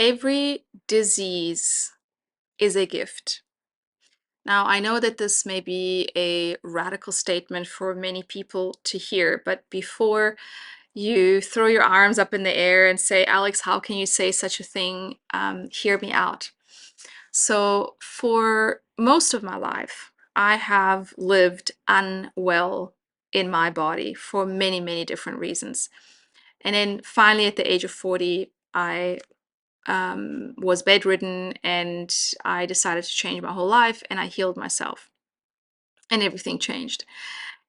Every disease is a gift. Now, I know that this may be a radical statement for many people to hear, but before you throw your arms up in the air and say, Alex, how can you say such a thing? Hear me out. So, for most of my life, I have lived unwell in my body for many, many different reasons. And then finally, at the age of 40, I was bedridden, and I decided to change my whole life, and I healed myself, and everything changed.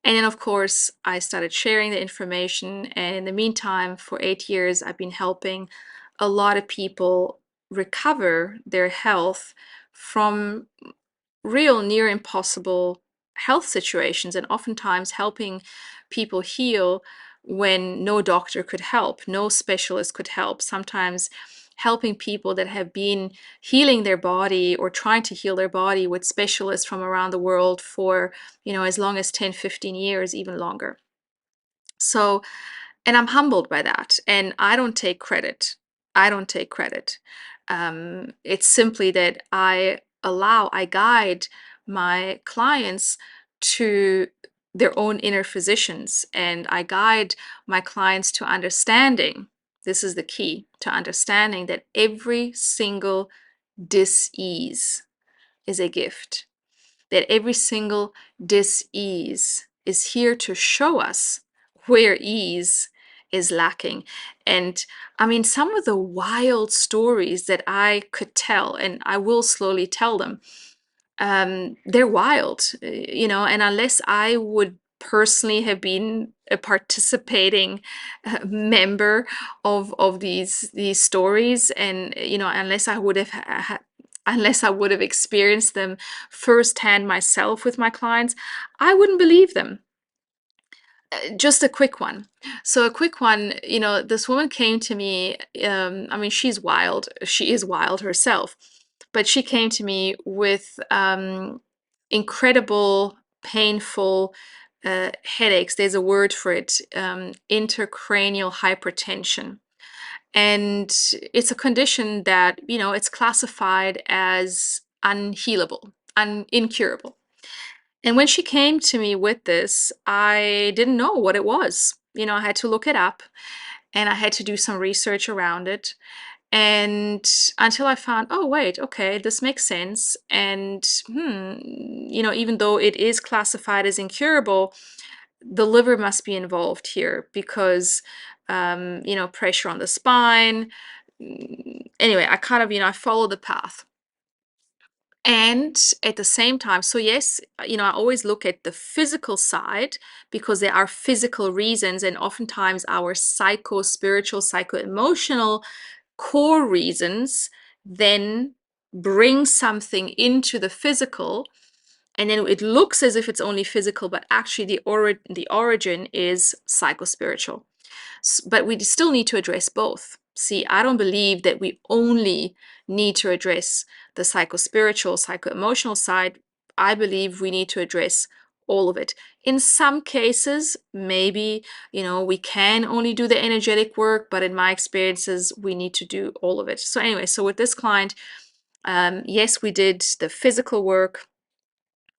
And then, of course, I started sharing the information. And in the meantime, for 8 years, I've been helping a lot of people recover their health from real near impossible health situations, and oftentimes helping people heal when no doctor could help, no specialist could help. Sometimes helping people that have been healing their body or trying to heal their body with specialists from around the world for, as long as 10, 15 years, even longer. So, and I'm humbled by that. And I don't take credit. I don't take credit. It's simply that I guide my clients to their own inner physicians, and I guide my clients to understanding. This is the key to understanding that every single dis-ease is a gift, that every single dis-ease is here to show us where ease is lacking. And I mean, some of the wild stories that I could tell, and I will slowly tell them, they're wild, and unless I would personally have been a participating member of these stories, and unless I would have experienced them firsthand myself with my clients, I wouldn't believe them. Just a quick one. So a quick one, this woman came to me. I mean, she's wild. She is wild herself, but she came to me with incredible, painful headaches. There's a word for it, intracranial hypertension. And it's a condition that, it's classified as unhealable, incurable. And when she came to me with this, I didn't know what it was. I had to look it up, and I had to do some research around it. And until I found, oh, wait, okay, this makes sense. And, even though it is classified as incurable, the liver must be involved here because, pressure on the spine. Anyway, I kind of, I follow the path. And at the same time, so yes, I always look at the physical side because there are physical reasons, and oftentimes our psycho-spiritual, psycho-emotional core reasons then bring something into the physical, and then it looks as if it's only physical, but actually the origin is psycho-spiritual. But we still need to address both. See, I don't believe that we only need to address the psycho-spiritual, psycho-emotional side. I believe we need to address all of it. In some cases, maybe, we can only do the energetic work, but in my experiences, we need to do all of it. So anyway, so with this client, yes, we did the physical work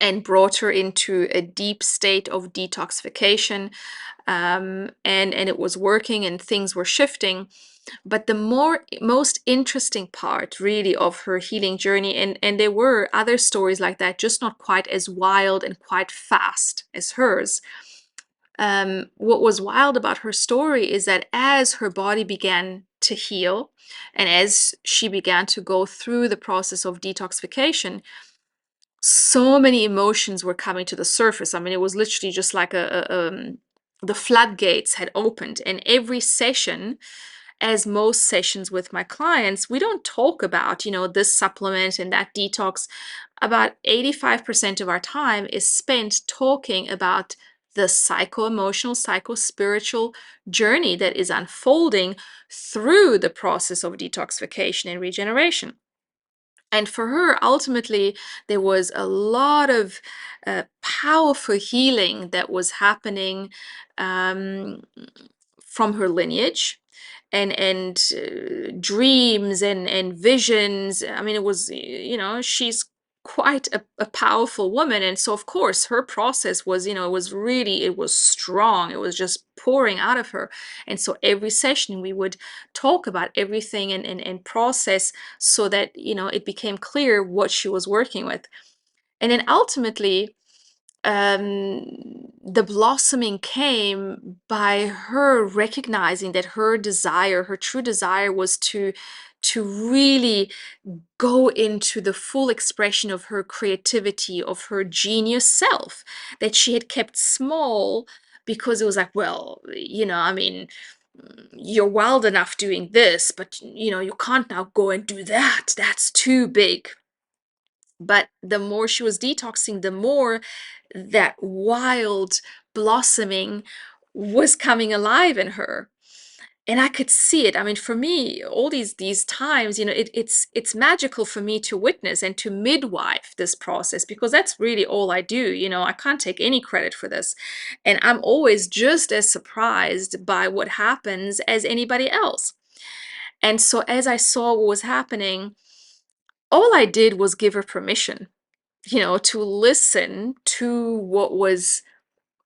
and brought her into a deep state of detoxification, and it was working and things were shifting. But the most interesting part really of her healing journey, and there were other stories like that, just not quite as wild and quite fast as hers. What was wild about her story is that as her body began to heal, and as she began to go through the process of detoxification, so many emotions were coming to the surface. I mean, it was literally just like the floodgates had opened. And every session, as most sessions with my clients, we don't talk about, this supplement and that detox. About 85% of our time is spent talking about the psycho-emotional, psycho-spiritual journey that is unfolding through the process of detoxification and regeneration. And for her, ultimately, there was a lot of powerful healing that was happening um, from her lineage. and dreams and visions. I mean, it was, she's quite a powerful woman. And so, of course, her process was, it was strong. It was just pouring out of her. And so every session we would talk about everything and process so that, it became clear what she was working with. And then ultimately, the blossoming came by her recognizing that her desire, her true desire, was to really go into the full expression of her creativity, of her genius self, that she had kept small because it was like, well, I mean, you're wild enough doing this, but you can't now go and do that. That's too big. But the more she was detoxing, the more that wild blossoming was coming alive in her. And I could see it. I mean, for me, all these times, it's magical for me to witness and to midwife this process, because that's really all I do. I can't take any credit for this. And I'm always just as surprised by what happens as anybody else. And so as I saw what was happening, all I did was give her permission, to listen to what was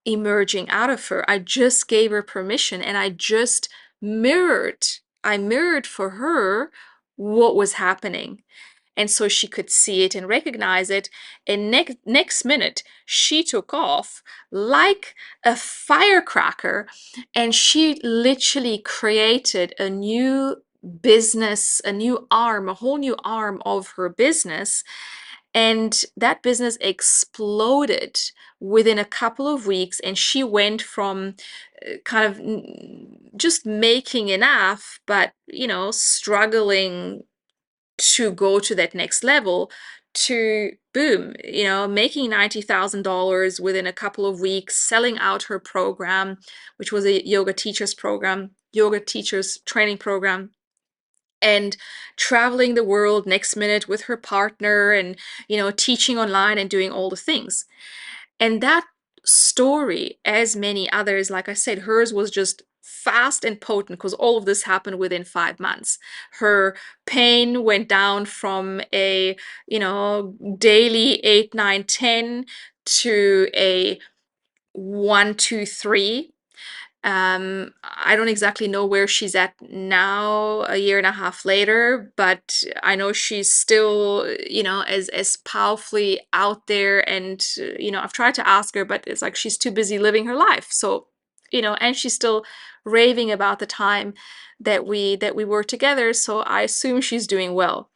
emerging out of her. I just gave her permission, and I just mirrored. I mirrored for her what was happening. And so she could see it and recognize it. And next minute, she took off like a firecracker, and she literally created a new business, a new arm, a whole new arm of her business. And that business exploded within a couple of weeks. And she went from kind of just making enough, but, struggling to go to that next level, to boom, making $90,000 within a couple of weeks, selling out her program, which was a yoga teachers training program, and traveling the world next minute with her partner, and teaching online and doing all the things. And that story, as many others, like I said, hers was just fast and potent, because all of this happened within 5 months. Her pain went down from a daily 8, 9, 10 to a 1, 2, 3. I don't exactly know where she's at now, a year and a half later, but I know she's still, as powerfully out there. And I've tried to ask her, but it's like she's too busy living her life. So, and she's still raving about the time that we were together. So I assume she's doing well.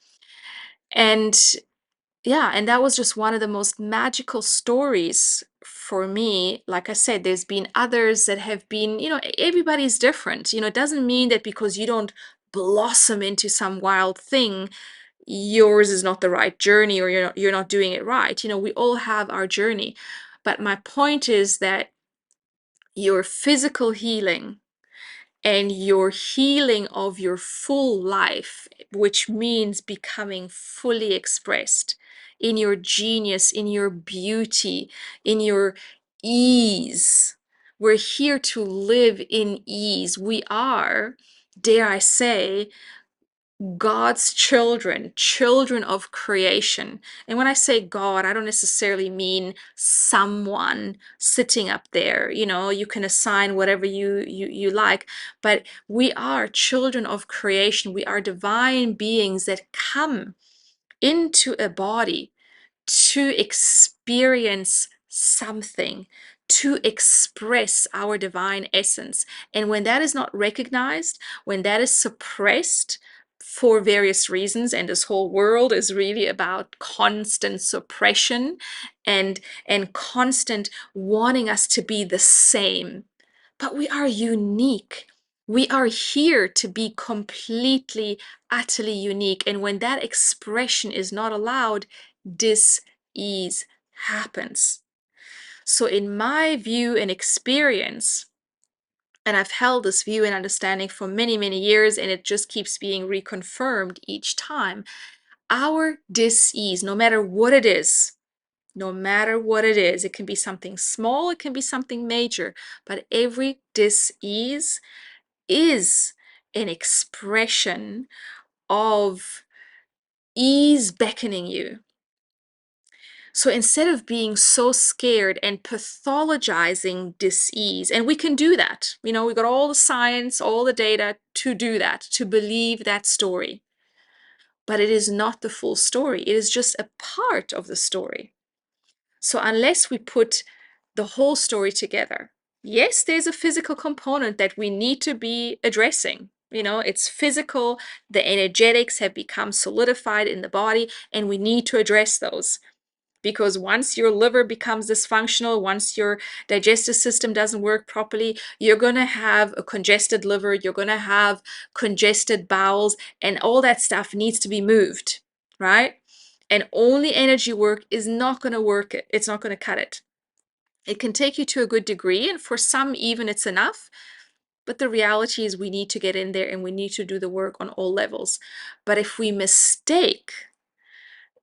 And yeah, and that was just one of the most magical stories for me. Like I said, there's been others that have been, everybody's different. It doesn't mean that because you don't blossom into some wild thing, yours is not the right journey, or you're not doing it right. We all have our journey. But my point is that your physical healing and your healing of your full life, which means becoming fully expressed in your genius, in your beauty, in your ease. We're here to live in ease. We are, dare I say, God's children, children of creation. And when I say God, I don't necessarily mean someone sitting up there. You can assign whatever you like, but we are children of creation. We are divine beings that come into a body to experience something, to express our divine essence. And when that is not recognized, when that is suppressed for various reasons, and this whole world is really about constant suppression and constant wanting us to be the same. But we are unique. We are here to be completely, utterly unique. And when that expression is not allowed, dis-ease happens. So, in my view and experience, and I've held this view and understanding for many, many years, and it just keeps being reconfirmed each time, our dis-ease, no matter what it is, no matter what it is, it can be something small, it can be something major, but every dis-ease is an expression of ease beckoning you. So instead of being so scared and pathologizing dis-ease, and we can do that, we got all the science, all the data to do that, to believe that story. But it is not the full story. It is just a part of the story. So unless we put the whole story together, yes, there's a physical component that we need to be addressing. It's physical, the energetics have become solidified in the body, and we need to address those. Because once your liver becomes dysfunctional, once your digestive system doesn't work properly, you're going to have a congested liver, you're going to have congested bowels, and all that stuff needs to be moved, right? And only energy work is not going to work it. It's not going to cut it. It can take you to a good degree, and for some even it's enough. But the reality is we need to get in there and we need to do the work on all levels. But if we mistake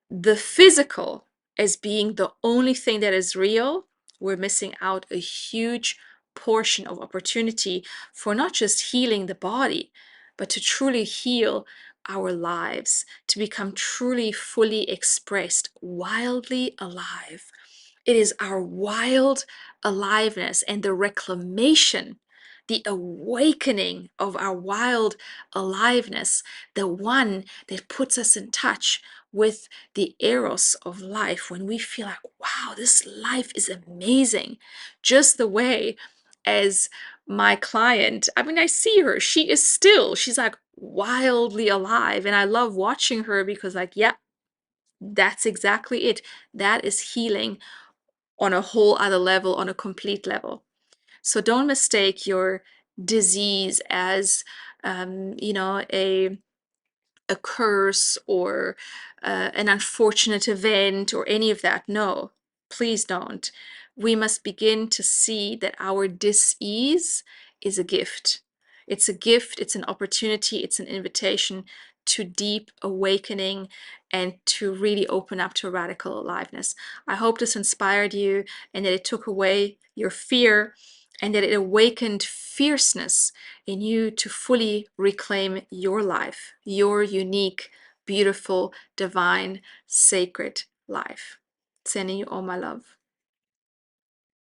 the physical as being the only thing that is real, we're missing out a huge portion of opportunity for not just healing the body, but to truly heal our lives, to become truly fully expressed, wildly alive. It is our wild aliveness and the reclamation, the awakening of our wild aliveness, the one that puts us in touch with the eros of life, when we feel like, wow, this life is amazing. Just the way as my client, I see her, she's like wildly alive. And I love watching her because, like, yeah, that's exactly it. That is healing on a whole other level, on a complete level. So don't mistake your disease as, a curse or an unfortunate event or any of that. No, please don't. We must begin to see that our dis-ease is a gift. It's a gift, it's an opportunity, it's an invitation to deep awakening and to really open up to radical aliveness. I hope this inspired you and that it took away your fear and that it awakened fierceness in you to fully reclaim your life, your unique, beautiful, divine, sacred life. Sending you all my love.